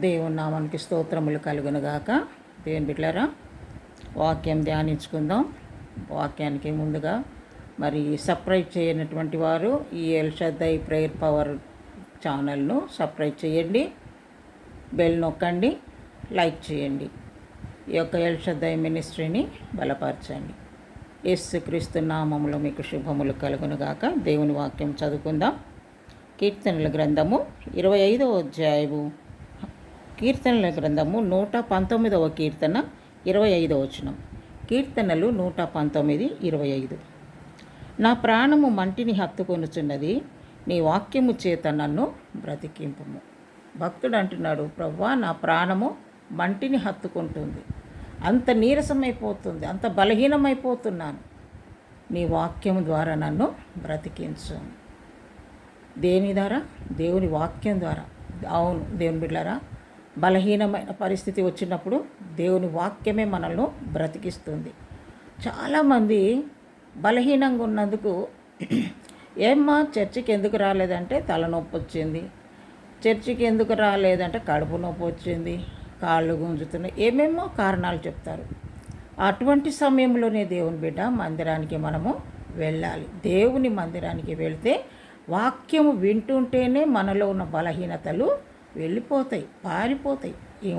దేవుని నామానికి స్తోత్రములు కలుగునుగాక. దేవుని బిడ్డలారా, వాక్యం ధ్యానించుకుందాం. వాక్యానికి ముందుగా మరి సబ్స్క్రైబ్ చేయనటువంటి వారు ఈ ఎల్షద్దై ప్రేయర్ పవర్ ఛానల్ను సబ్స్క్రైబ్ చేయండి, బెల్ నొక్కండి, లైక్ చేయండి. ఈ యొక్క ఎల్షద్దై మినిస్ట్రీని బలపరచండి. యేసుక్రీస్తు నామములో మీకు శుభములు కలుగునుగాక. దేవుని వాక్యం చదువుకుందాం. కీర్తనల గ్రంథము 25వ అధ్యాయము, కీర్తనల గ్రంథము 119వ కీర్తన 25వ వచనం. కీర్తనలు 119, 25. నా ప్రాణము మంటిని హత్తుకొనుచున్నది, నీ వాక్యము చేత నన్ను బ్రతికింపుము. భక్తుడు అంటున్నాడు, ప్రభువా నా ప్రాణము మంటిని హత్తుకుంటుంది, అంత నీరసమైపోతుంది, అంత బలహీనమైపోతున్నాను, నీ వాక్యము ద్వారా నన్ను బ్రతికించు. దేని ద్వారా? దేవుని వాక్యం ద్వారా. అవును దేవుని బిడ్డలారా, బలహీనమైన పరిస్థితి వచ్చినప్పుడు దేవుని వాక్యమే మనల్ని బ్రతికిస్తుంది. చాలామంది బలహీనంగా ఉన్నందుకు ఏమ్మా చర్చికి ఎందుకు రాలేదంటే తలనొప్పి వచ్చింది, చర్చికి ఎందుకు రాలేదంటే కడుపు నొప్పి వచ్చింది, కాళ్ళు గుంజుతున్నాయి, ఏమేమో కారణాలు చెప్తారు. అటువంటి సమయంలోనే దేవుని బిడ్డ మందిరానికి మనము వెళ్ళాలి. దేవుని మందిరానికి వెళ్తే వాక్యము వింటుంటేనే మనలో ఉన్న బలహీనతలు వెళ్ళిపోతాయి, పారిపోతాయి.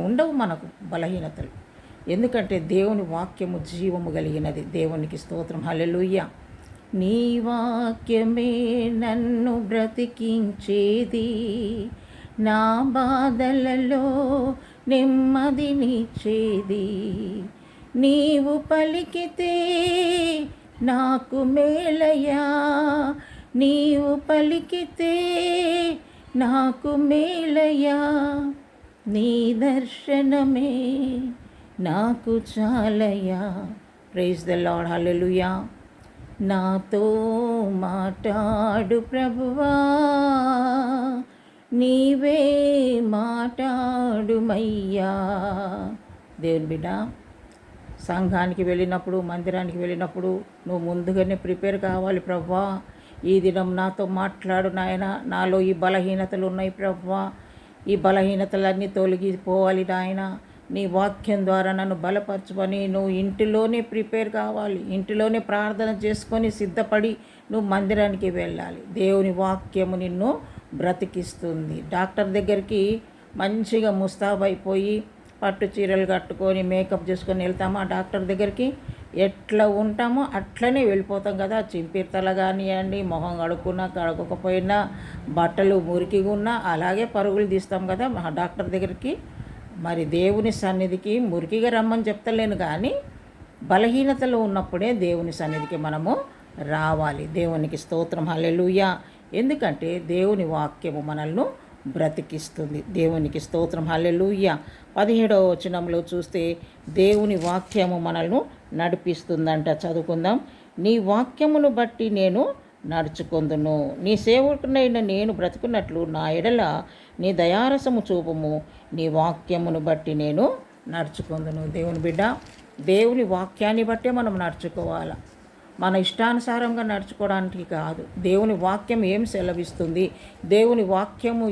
ఉండవు మనకు బలహీనతలు. ఎందుకంటే దేవుని వాక్యము జీవము కలిగినది. దేవునికి స్తోత్రం, హల్లెలూయా. నీ వాక్యమే నన్ను బ్రతికించేది, నా బాధలలో నెమ్మదినిచ్చేది. నీవు పలికితే నాకు మేలయ్యా, నీవు పలికితే నాకు మేలయ్యా, నీ దర్శనమే నాకు చాలయ్యా. ప్రైజ్ ద లార్డ్, హల్లెలూయా. నాతో మాట్లాడు ప్రభువా, నీవే మాట్లాడుమయ్యా. దేవుని బిడ్డ, సంఘానికి వెళ్ళినప్పుడు, మందిరానికి వెళ్ళినప్పుడు నువ్వు ముందుగానే ప్రిపేర్ కావాలి. ప్రభువా ఈ దినం నాతో మాట్లాడు నాయన, నాలో ఈ బలహీనతలు ఉన్నాయి ప్రభువా, ఈ బలహీనతలన్నీ తొలగిపోవాలి నాయన, నీ వాక్యం ద్వారా నన్ను బలపరచుకొని నువ్వు ఇంటిలోనే ప్రిపేర్ కావాలి. ఇంటిలోనే ప్రార్థన చేసుకొని సిద్ధపడి నువ్వు మందిరానికి వెళ్ళాలి. దేవుని వాక్యము నిన్ను బ్రతికిస్తుంది. డాక్టర్ దగ్గరికి మంచిగా ముస్తాబైపోయి పట్టు చీరలు కట్టుకొని మేకప్ చేసుకొని వెళ్తామా డాక్టర్ దగ్గరికి? ఎట్లా ఉంటామో అట్లనే వెళ్ళిపోతాం కదా. చింపిర్తల కానివ్వండి, మొహం కడుక్కున్నా కడుక్కోకపోయినా, బట్టలు మురికిగా ఉన్నా అలాగే పరుగులు తీస్తాం కదా డాక్టర్ దగ్గరికి. మరి దేవుని సన్నిధికి మురికిగా రమ్మని చెప్తలేను, కానీ బలహీనతలో ఉన్నప్పుడే దేవుని సన్నిధికి మనము రావాలి. దేవునికి స్తోత్రం, హల్లెలూయా. ఎందుకంటే దేవుని వాక్యము మనల్ని బ్రతికిస్తుంది. దేవునికి స్తోత్రం, హల్లెలూయా. 17వ వచనంలో చూస్తే దేవుని వాక్యము మనల్ని నడిపిస్తుందంట. చదువుకుందాం. నీ వాక్యమును బట్టి నేను నడుచుకొందును, నీ సేవకునైన నేను బ్రతుకున్నట్లు నా ఎడల నీ దయారసము చూపుము, నీ వాక్యమును బట్టి నేను నడుచుకొందును. దేవుని బిడ్డ, దేవుని వాక్యాన్ని బట్టే మనం నడుచుకోవాలి, మన ఇష్టానుసారంగా నడుచుకోవడానికి కాదు. దేవుని వాక్యం ఏం సెలవిస్తుంది, దేవుని వాక్యము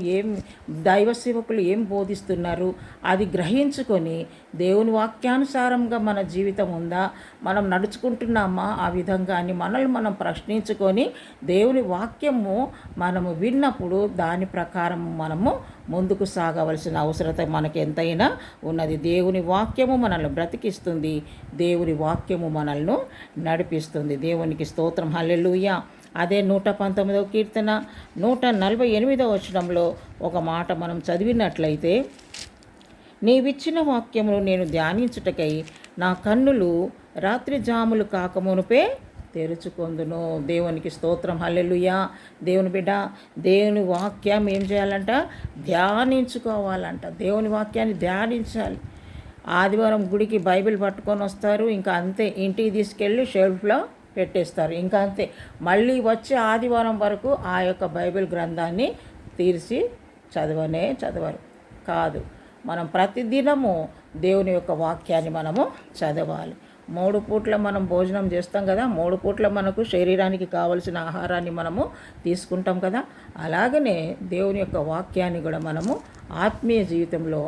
దైవ సేవకులు ఏం బోధిస్తున్నారు, అది గ్రహించుకొని దేవుని వాక్యానుసారంగా మన జీవితం ఉందా, మనం నడుచుకుంటున్నామా ఆ విధంగా అని మనల్ని మనం ప్రశ్నించుకొని దేవుని వాక్యము మనము విన్నప్పుడు దాని ప్రకారం మనము ముందుకు సాగవలసిన అవసరత మనకు ఎంతైనా ఉన్నది. దేవుని వాక్యము మనల్ని బ్రతికిస్తుంది, దేవుని వాక్యము మనల్ని నడిపిస్తుంది. దేవునికి స్తోత్రం, హల్లెలూయా. అదే 119వ కీర్తన 148వ వచనంలో ఒక మాట మనం చదివినట్లయితే, నీవిచ్చిన వాక్యమును నేను ధ్యానించుటకై నా కన్నులు రాత్రి జాములు కాకమునుపే తెరుచుకొందును. దేవునికి స్తోత్రం, హల్లెలూయా. దేవుని బిడ్డ, దేవుని వాక్యం ఏం చేయాలంట? ధ్యానించుకోవాలంట. దేవుని వాక్యాన్ని ధ్యానించాలి. ఆదివారం గుడికి బైబిల్ పట్టుకొని వస్తారు, ఇంకా అంతే, ఇంటికి తీసుకెళ్ళి షెల్ఫ్లో పెట్టేస్తారు, ఇంకా అంతే. మళ్ళీ వచ్చి ఆదివారం వరకు ఆ యొక్క బైబిల్ గ్రంథాన్ని తీర్చి చదవరు కాదు. మనం ప్రతిదినము దేవుని యొక్క వాక్యాన్ని మనము చదవాలి. మూడు పూట్ల మనం భోజనం చేస్తాం కదా, మూడు పూట్ల మనకు శరీరానికి కావలసిన ఆహారాన్ని మనము తీసుకుంటాం కదా. అలాగనే దేవుని యొక్క వాక్యాన్ని కూడా మనము ఆత్మీయ జీవితంలో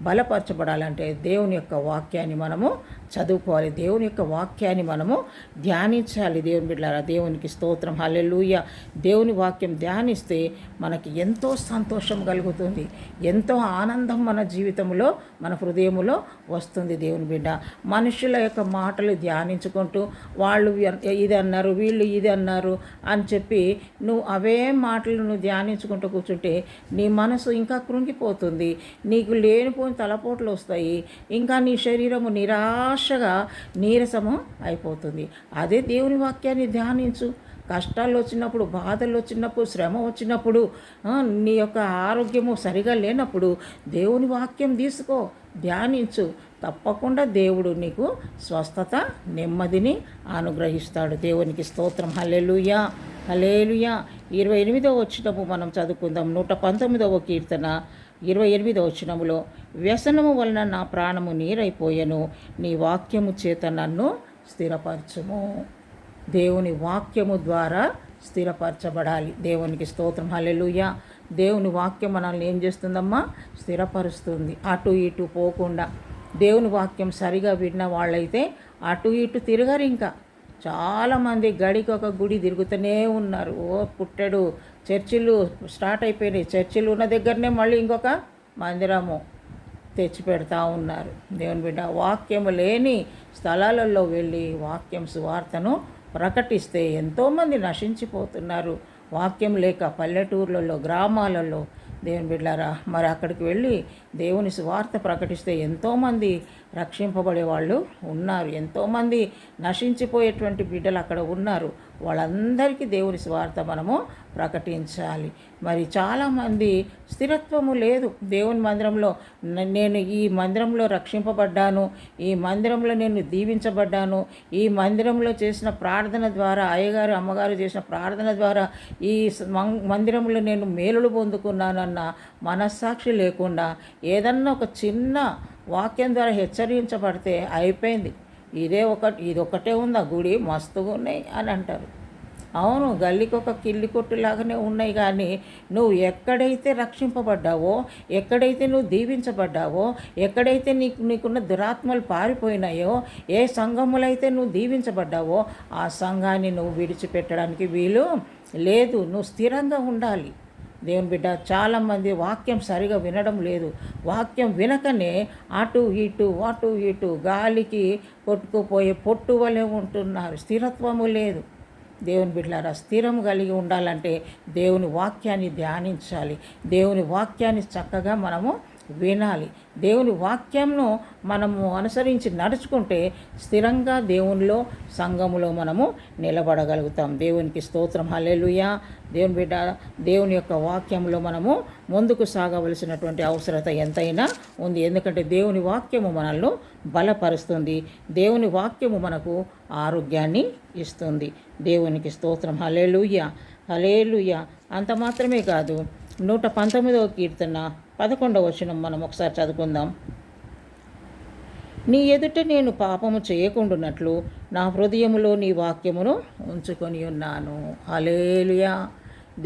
బలపరచబడాలంటే దేవుని యొక్క వాక్యాన్ని మనము చదువుకోవాలి, దేవుని యొక్క వాక్యాన్ని మనము ధ్యానించాలి. దేవుని బిడ్డలారా, దేవునికి స్తోత్రం, హల్లెలూయా. దేవుని వాక్యం ధ్యానిస్తే మనకి ఎంతో సంతోషం కలుగుతుంది, ఎంతో ఆనందం మన జీవితంలో మన హృదయంలో వస్తుంది. దేవుని బిడ్డ, మనుషుల యొక్క మాటలు ధ్యానించుకుంటూ వాళ్ళు ఇది అన్నారు, వీళ్ళు ఇది అన్నారు అని చెప్పి నువ్వు అవే మాటలు నువ్వు ధ్యానించుకుంటూ కూర్చుంటే నీ మనసు ఇంకా కృంగిపోతుంది, నీకు లేనిపోయిన తలపోట్లు వస్తాయి, ఇంకా నీ శరీరము నిరాశగా నీరసము అయిపోతుంది. అదే దేవుని వాక్యాన్ని ధ్యానించు. కష్టాలు వచ్చినప్పుడు, బాధలు వచ్చినప్పుడు, శ్రమ వచ్చినప్పుడు, నీ యొక్క ఆరోగ్యము సరిగా లేనప్పుడు దేవుని వాక్యం తీసుకో, ధ్యానించు. తప్పకుండా దేవుడు నీకు స్వస్థత, నెమ్మదిని అనుగ్రహిస్తాడు. దేవునికి స్తోత్రం, హల్లెలూయా, హల్లెలూయా. 28వ వచనము మనం చదువుకుందాం. 119వ కీర్తన 28వ వచనములో, వ్యసనము వలన నా ప్రాణము నీరైపోయెను, నీ వాక్యము చేత నన్ను స్థిరపరచుము. దేవుని వాక్యము ద్వారా స్థిరపరచబడాలి. దేవునికి స్తోత్రం, హల్లెలూయా. దేవుని వాక్యం మనల్ని ఏం చేస్తుందమ్మా? స్థిరపరుస్తుంది. అటు ఇటు పోకుండా దేవుని వాక్యం సరిగా విన్న వాళ్ళైతే అటు ఇటు తిరగరు. ఇంకా చాలామంది గడికి ఒక గుడి తిరుగుతూనే ఉన్నారు. పుట్టెడు చర్చిలు స్టార్ట్ అయిపోయినాయి. చర్చిలు ఉన్న దగ్గరనే మళ్ళీ ఇంకొక మందిరము తెచ్చి పెడతా ఉన్నారు. దేవుని బిడ్డ, వాక్యము లేని స్థలాలలో వెళ్ళి వాక్యం సువార్తను ప్రకటిస్తే ఎంతోమంది నశించిపోతున్నారు. వాక్యం లేక పల్లెటూర్లలో, గ్రామాలలో. దేవుని బిడ్డలారా, మరి అక్కడికి వెళ్ళి దేవుని సువార్త ప్రకటిస్తే ఎంతోమంది రక్షింపబడే వాళ్ళు ఉన్నారు, ఎంతోమంది నశించిపోయేటువంటి బిడ్డలు అక్కడ ఉన్నారు. వాళ్ళందరికీ దేవుని సువార్త మనము ప్రకటించాలి. మరి చాలామంది స్థిరత్వము లేదు. దేవుని మందిరంలో నేను ఈ మందిరంలో రక్షింపబడ్డాను, ఈ మందిరంలో నేను దీవించబడ్డాను, ఈ మందిరంలో చేసిన ప్రార్థన ద్వారా, అయ్యగారు అమ్మగారు చేసిన ప్రార్థన ద్వారా ఈ మందిరంలో నేను మేలులు పొందుకున్నానన్న మనస్సాక్షి లేకుండా ఏదన్నా ఒక చిన్న వాక్యం ద్వారా హెచ్చరించబడితే అయిపోయింది. ఇదొక్కటే ఉందా గుడి, మస్తుగా ఉన్నాయి అని అంటారు. అవును, గల్లీకి ఒక కిల్లి కొట్టులాగానే ఉన్నాయి. కానీ నువ్వు ఎక్కడైతే రక్షింపబడ్డావో, ఎక్కడైతే నువ్వు దీవించబడ్డావో, ఎక్కడైతే నీకున్న దురాత్మలు పారిపోయినాయో, ఏ సంఘములైతే నువ్వు దీవించబడ్డావో ఆ సంఘాన్ని నువ్వు విడిచిపెట్టడానికి వీలు లేదు. నువ్వు స్థిరంగా ఉండాలి. దేవుని బిడ్డ, చాలామంది వాక్యం సరిగా వినడం లేదు. వాక్యం వినకనే అటు ఇటు గాలికి కొట్టుకుపోయే పొట్టు వలె ఉంటున్నారు. స్థిరత్వము లేదు. దేవుని బిడ్డలారా, స్థిరం కలిగి ఉండాలంటే దేవుని వాక్యాన్ని ధ్యానించాలి, దేవుని వాక్యాన్ని చక్కగా మనము వినాలి. దేవుని వాక్యంను మనము అనుసరించి నడుచుకుంటే స్థిరంగా దేవునిలో, సంఘములో మనము నిలబడగలుగుతాం. దేవునికి స్తోత్రం, హల్లెలూయా. దేవుని బిడ్డ, దేవుని యొక్క వాక్యంలో మనము ముందుకు సాగవలసినటువంటి అవసరత ఎంతైనా ఉంది. ఎందుకంటే దేవుని వాక్యము మనల్ని బలపరుస్తుంది, దేవుని వాక్యము మనకు ఆరోగ్యాన్ని ఇస్తుంది. దేవునికి స్తోత్రం, హల్లెలూయా, హల్లెలూయా. అంత మాత్రమే కాదు, 119వ కీర్తన 11వ వచనం మనం ఒకసారి చదువుకుందాం. నీ ఎదుట నేను పాపము చేయకుండానట్లు నా హృదయములో నీ వాక్యమును ఉంచుకొని ఉన్నాను. హల్లెలూయా.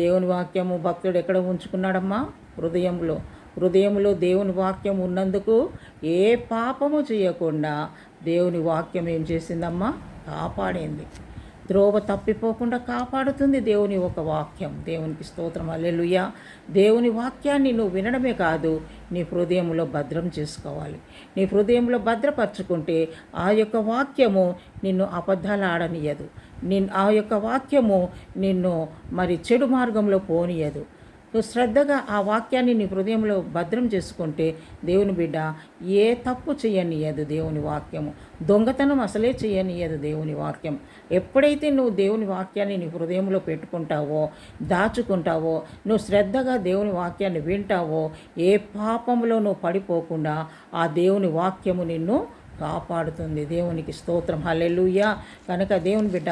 దేవుని వాక్యము భక్తుడు ఎక్కడ ఉంచుకున్నాడమ్మా? హృదయంలో దేవుని వాక్యం ఉన్నందుకు ఏ పాపము చేయకుండా దేవుని వాక్యం ఏం చేసిందమ్మా? కాపాడింది. ద్రోవ తప్పిపోకుండా కాపాడుతుంది దేవుని ఒక వాక్యం. దేవునికి స్తోత్రం, హల్లెలూయా. దేవుని వాక్యాన్ని నువ్వు వినడమే కాదు, నీ హృదయంలో భద్రం చేసుకోవాలి. నీ హృదయంలో భద్రపరచుకుంటే ఆ యొక్క వాక్యము నిన్ను అబద్ధాలు ఆడనియదు. ఆ యొక్క వాక్యము నిన్ను మరి చెడు మార్గంలో పోనీయదు. నువ్వు శ్రద్ధగా ఆ వాక్యాన్ని నీ హృదయంలో భద్రం చేసుకుంటే దేవుని బిడ్డ ఏ తప్పు చేయనియదు దేవుని వాక్యము. దొంగతనం అసలే చేయనియదు దేవుని వాక్యం. ఎప్పుడైతే నువ్వు దేవుని వాక్యాన్ని నీ హృదయంలో పెట్టుకుంటావో, దాచుకుంటావో, నువ్వు శ్రద్ధగా దేవుని వాక్యాన్ని వింటావో, ఏ పాపంలో నువ్వు పడిపోకుండా ఆ దేవుని వాక్యము నిన్ను కాపాడుతుంది. దేవునికి స్తోత్రం, హల్లెలూయా. కనుక దేవుని బిడ్డ,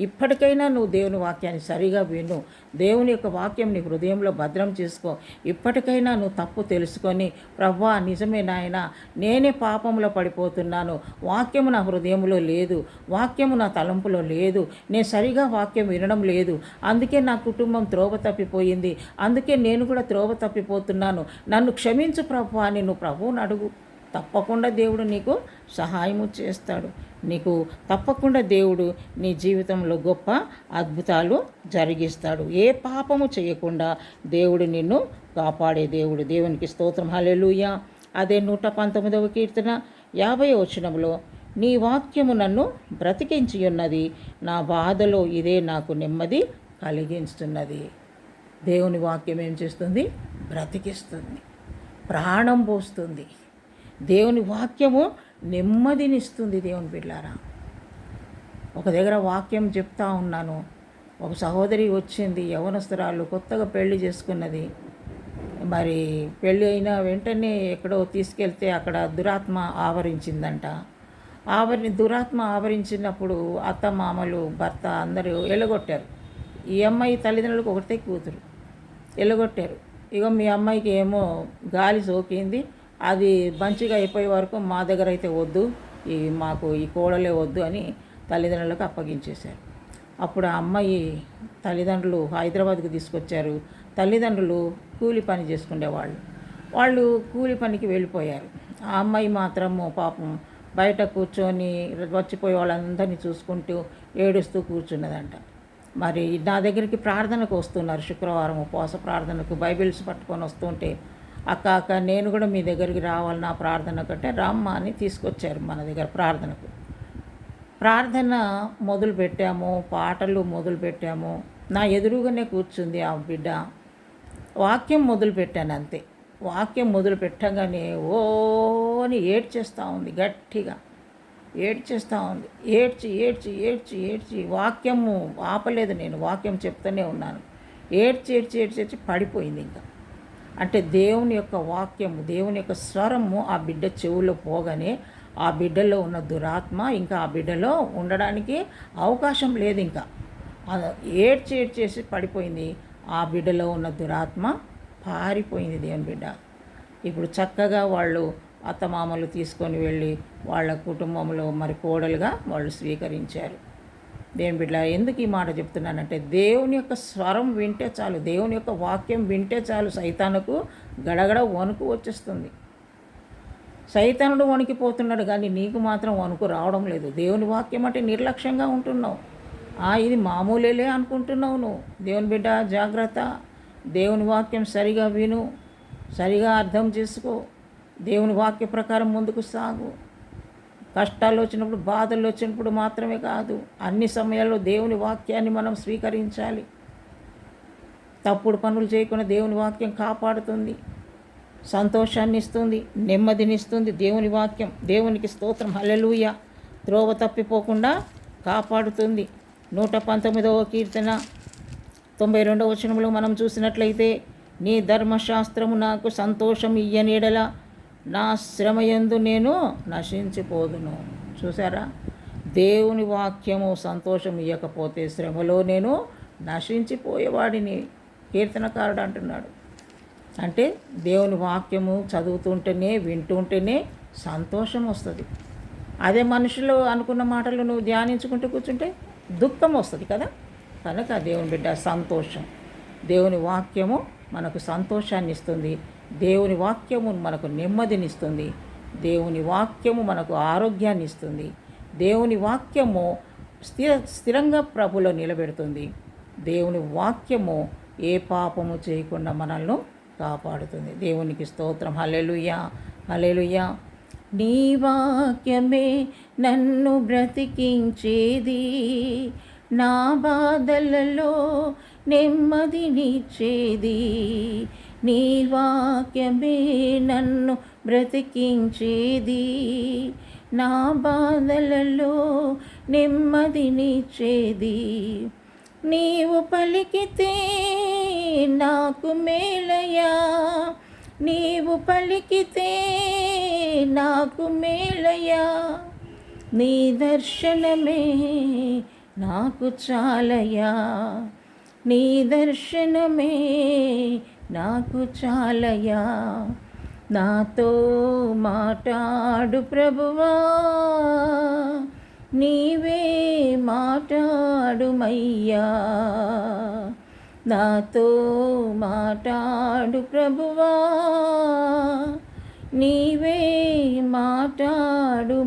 ఇప్పటికైనా నువ్వు దేవుని వాక్యాన్ని సరిగా విను. దేవుని యొక్క వాక్యం నీ హృదయంలో భద్రం చేసుకో. ఇప్పటికైనా నువ్వు తప్పు తెలుసుకొని, ప్రభువా నిజమే నాయనా, నేనే పాపంలో పడిపోతున్నాను, వాక్యము నా హృదయంలో లేదు, వాక్యము నా తలంపులో లేదు, నేను సరిగా వాక్యం వినడం లేదు, అందుకే నా కుటుంబం త్రోవ తప్పిపోయింది, అందుకే నేను కూడా త్రోవ తప్పిపోతున్నాను, నన్ను క్షమించు ప్రభువా అని నువ్వు ప్రభువుని అడుగు. తప్పకుండా దేవుడు నీకు సహాయము చేస్తాడు. నీకు తప్పకుండా దేవుడు నీ జీవితంలో గొప్ప అద్భుతాలు జరిగిస్తాడు. ఏ పాపము చేయకుండా దేవుడు నిన్ను కాపాడే దేవుడు. దేవునికి స్తోత్రం, హల్లెలూయా. అదే 119వ కీర్తన 50వ వచనంలో, నీ వాక్యము నన్ను బ్రతికించి ఉన్నది, నా బాధలో ఇదే నాకు నెమ్మది కలిగిస్తున్నది. దేవుని వాక్యం ఏం చేస్తుంది? బ్రతికిస్తుంది, ప్రాణం పోస్తుంది. దేవుని వాక్యము నెమ్మదినిస్తుంది. దేవుని బిడ్డలారా, ఒక దగ్గర వాక్యం చెప్తా ఉన్నాను. ఒక సహోదరి వచ్చింది, యవనస్తురాలు, కొత్తగా పెళ్లి చేసుకున్నది. మరి పెళ్ళి అయిన వెంటనే ఎక్కడో తీసుకెళ్తే అక్కడ దురాత్మ ఆవరించిందంట. దురాత్మ ఆవరించినప్పుడు అత్త మామలు భర్త అందరూ ఎలగొట్టారు. ఈ అమ్మాయి తల్లిదండ్రులకు ఒకటే కూతురు, ఎలగొట్టారు. ఇక మీ అమ్మాయికి ఏమో గాలి సోకింది, అది మంచిగా అయిపోయే వరకు మా దగ్గర అయితే వద్దు, మాకు ఈ కోడలే వద్దు అని తల్లిదండ్రులకు అప్పగించేశారు. అప్పుడు ఆ అమ్మాయి తల్లిదండ్రులు హైదరాబాద్కు తీసుకొచ్చారు. తల్లిదండ్రులు కూలి పని చేసుకునేవాళ్ళు, వాళ్ళు కూలి పనికి వెళ్ళిపోయారు. ఆ అమ్మాయి మాత్రము పాపం బయట కూర్చొని వచ్చిపోయే వాళ్ళందరినీ చూసుకుంటూ ఏడుస్తూ కూర్చున్నదంట. మరి నా దగ్గరికి ప్రార్థనకు వస్తున్నారు, శుక్రవారం ఉపవాస ప్రార్థనకు బైబిల్స్ పట్టుకొని వస్తుంటే, అక్క నేను కూడా మీ దగ్గరికి రావాలి నా ప్రార్థన కంటే, రామ్మా అని తీసుకొచ్చారు మన దగ్గర ప్రార్థనకు. ప్రార్థన మొదలుపెట్టాము, పాటలు మొదలుపెట్టాము. నా ఎదురుగానే కూర్చుంది ఆ బిడ్డ. వాక్యం మొదలుపెట్టాను అంతే. వాక్యం మొదలు పెట్టగానే ఓ అని ఏడ్చేస్తూ ఉంది, గట్టిగా ఏడ్చేస్తూ ఉంది. ఏడ్చి వాక్యము ఆపలేదు. నేను వాక్యం చెప్తూనే ఉన్నాను. ఏడ్చి పడిపోయింది. ఇంకా అంటే దేవుని యొక్క వాక్యము, దేవుని యొక్క స్వరము ఆ బిడ్డ చెవులో పోగానే ఆ బిడ్డలో ఉన్న దురాత్మ ఇంకా ఆ బిడ్డలో ఉండడానికి అవకాశం లేదు. ఇంకా ఏడ్చేసి పడిపోయింది. ఆ బిడ్డలో ఉన్న దురాత్మ పారిపోయింది. దేవుని బిడ్డ ఇప్పుడు చక్కగా వాళ్ళు అత్తమామలు తీసుకొని వెళ్ళి వాళ్ళ కుటుంబంలో మరి కోడలుగా వాళ్ళు స్వీకరించారు. దేవుని బిడ్డ, ఎందుకు ఈ మాట చెప్తున్నానంటే, దేవుని యొక్క స్వరం వింటే చాలు, దేవుని యొక్క వాక్యం వింటే చాలు, సైతానుకు గడగడ వణుకు వచ్చేస్తుంది. సైతానుడు వణికిపోతున్నాడు కానీ నీకు మాత్రం వణుకు రావడం లేదు. దేవుని వాక్యం అంటే నిర్లక్ష్యంగా ఉంటున్నావు. ఇది మామూలేలే అనుకుంటున్నావు నువ్వు. దేవుని బిడ్డ జాగ్రత్త. దేవుని వాక్యం సరిగా విను, సరిగా అర్థం చేసుకో, దేవుని వాక్య ప్రకారం ముందుకు సాగు. కష్టాలు వచ్చినప్పుడు, బాధలు వచ్చినప్పుడు మాత్రమే కాదు, అన్ని సమయాల్లో దేవుని వాక్యాన్ని మనం స్వీకరించాలి. తప్పుడు పనులు చేయకుండా దేవుని వాక్యం కాపాడుతుంది, సంతోషాన్ని ఇస్తుంది, నెమ్మదినిస్తుంది. దేవుని వాక్యం, దేవునికి స్తోత్రం, హల్లెలూయా. త్రోవ తప్పిపోకుండా కాపాడుతుంది. 119వ కీర్తన 92వ వచనంలో మనం చూసినట్లయితే, నీ ధర్మశాస్త్రము నాకు సంతోషం ఇయ్యనీడల నా శ్రమయందు నేను నశించిపోదును. చూసారా, దేవుని వాక్యము సంతోషం ఇవ్వకపోతే శ్రమలో నేను నశించిపోయేవాడిని కీర్తనకారుడు అంటున్నాడు. అంటే దేవుని వాక్యము చదువుతుంటేనే, వింటుంటేనే సంతోషం వస్తుంది. అదే మనుషులు అనుకున్న మాటలు నువ్వు ధ్యానించుకుంటూ కూర్చుంటే దుఃఖం వస్తుంది కదా. కనుక దేవుని బిడ్డ, సంతోషం, దేవుని వాక్యము మనకు సంతోషాన్ని ఇస్తుంది, దేవుని వాక్యము మనకు నెమ్మదినిస్తుంది, దేవుని వాక్యము మనకు ఆరోగ్యాన్ని ఇస్తుంది, దేవుని వాక్యము స్థిరంగా ప్రభులో నిలబెడుతుంది, దేవుని వాక్యము ఏ పాపము చేయకుండా మనల్ని కాపాడుతుంది. దేవునికి స్తోత్రం, హల్లెలూయా, హల్లెలూయా. నీ వాక్యమే నన్ను బ్రతికించేది, నా బాధలలో నెమ్మదినిచ్చేది. నీ వాక్యమే నన్ను బ్రతికించేది, నా బాధలలో నెమ్మదినిచ్చేది. నీవు పలికితే నాకు మేలయా, నీవు పలికితే నాకు మేలయ్యా, నీ దర్శనమే నాకు చాలయ్యా, నీ దర్శనమే నాకు చాలయ్యా. నాతో మాటాడు ప్రభువా, నీవే మాటాడుమయ్యా. నాతో మాటాడు ప్రభువా, నీవే మాటాడుమయ్యా.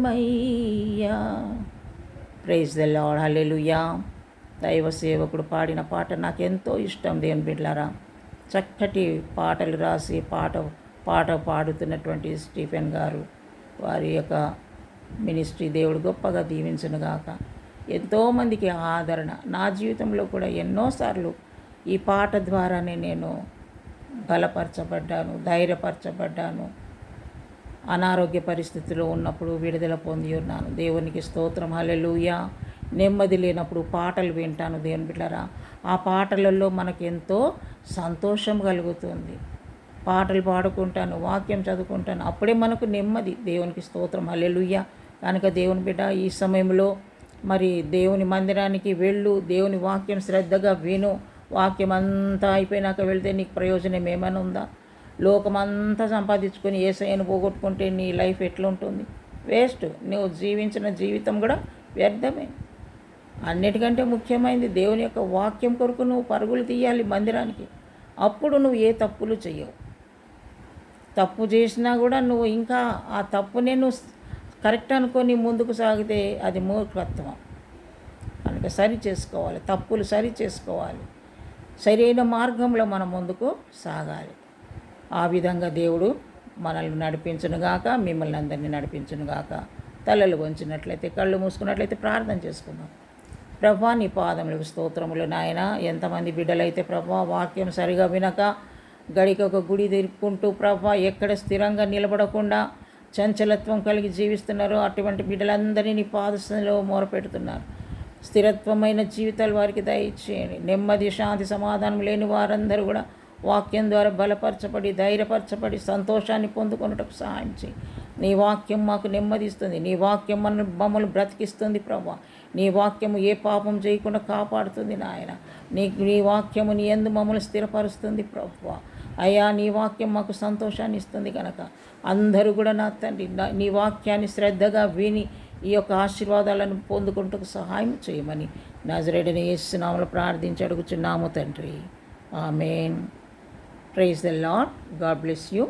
Praise the lord. హల్లెలూయా. దైవ సేవకుడు పాడిన పాట నాకెంతో ఇష్టం. దేవుని బిడ్డలారా, చక్కటి పాటలు రాసి పాట పాడుతున్నటువంటి స్టీఫెన్ గారు, వారి యొక్క మినిస్ట్రీ దేవుడు గొప్పగా దీవించునుగాక. ఎంతోమందికి ఆదరణ. నా జీవితంలో కూడా ఎన్నోసార్లు ఈ పాట ద్వారానే నేను బలపరచబడ్డాను, ధైర్యపరచబడ్డాను. అనారోగ్య పరిస్థితిలో ఉన్నప్పుడు విడుదల పొంది ఉన్నాను. దేవునికి స్తోత్రం. హల్లెలూయా. నెమ్మది లేనప్పుడు పాటలు వింటాను. దేవుని బిడ్డలారా, ఆ పాటలలో మనకు ఎంతో సంతోషం కలుగుతుంది. పాటలు పాడుకుంటాను, వాక్యం చదువుకుంటాను, అప్పుడే మనకు నెమ్మది. దేవునికి స్తోత్రం. హల్లెలూయా. కనుక దేవుని బిడ్డ, ఈ సమయంలో మరి దేవుని మందిరానికి వెళ్ళు, దేవుని వాక్యం శ్రద్ధగా విను. వాక్యం అంతా అయిపోయినాక వెళ్తే నీకు ప్రయోజనం ఏమైనా ఉందా? లోకమంతా సంపాదించుకొని యేసయ్యను పోగొట్టుకుంటే నీ లైఫ్ ఎట్లుంటుంది? వేస్ట్. నువ్వు జీవించిన జీవితం కూడా వ్యర్థమే. అన్నిటికంటే ముఖ్యమైనది దేవుని యొక్క వాక్యం కొరకు నువ్వు పరుగులు తీయాలి మందిరానికి. అప్పుడు నువ్వు ఏ తప్పులు చెయ్యవు. తప్పు చేసినా కూడా నువ్వు ఇంకా ఆ తప్పునే నువ్వు కరెక్ట్ అనుకొని ముందుకు సాగితే అది మూర్ఖత్వం. కనుక సరి చేసుకోవాలి, తప్పులు సరి చేసుకోవాలి, సరైన మార్గంలో మనం ముందుకు సాగాలి. ఆ విధంగా దేవుడు మనల్ని నడిపించునుగాక, మిమ్మల్ని అందరినీ నడిపించునుగాక. తలలు వంచినట్లయితే, కళ్ళు మూసుకున్నట్లయితే ప్రార్థన చేసుకుందాం. ప్రభా, నీ పాదములకు స్తోత్రములు నాయన. ఎంతమంది బిడ్డలైతే ప్రభా వాక్యం సరిగా వినక గడికొక గుడి తిరుక్కుంటూ ప్రభా ఎక్కడ స్థిరంగా నిలబడకుండా చంచలత్వం కలిగి జీవిస్తున్నారో అటువంటి బిడ్డలందరినీ నీ పాదస్థంలో మొరపెడుతున్నారు. స్థిరత్వమైన జీవితాలు వారికి దయచేయండి. నెమ్మది, శాంతి, సమాధానం లేని వారందరూ కూడా వాక్యం ద్వారా బలపరచబడి, ధైర్యపరచబడి, సంతోషాన్ని పొందుకొనుటకు సహాయం చేయి. నీ వాక్యం మాకు నెమ్మదిస్తుంది. నీ వాక్యం మమ్మల్ని బ్రతికిస్తుంది ప్రభా. నీ వాక్యము ఏ పాపం చేయకుండా కాపాడుతుంది నాయన. నీ వాక్యము నీ యందు మమ్మల్ని స్థిరపరుస్తుంది ప్రభా. అయ్యా, నీ వాక్యం మాకు సంతోషాన్ని ఇస్తుంది కనుక అందరూ కూడా నా తండ్రి నీ వాక్యాన్ని శ్రద్ధగా విని ఈ యొక్క ఆశీర్వాదాలను పొందుకుంటూ సహాయం చేయమని నజరేయుడైన యేసు నామములో ప్రార్థించి అడుగుచున్నాము తండ్రి. ఆమేన్. Praise the lord. God bless you.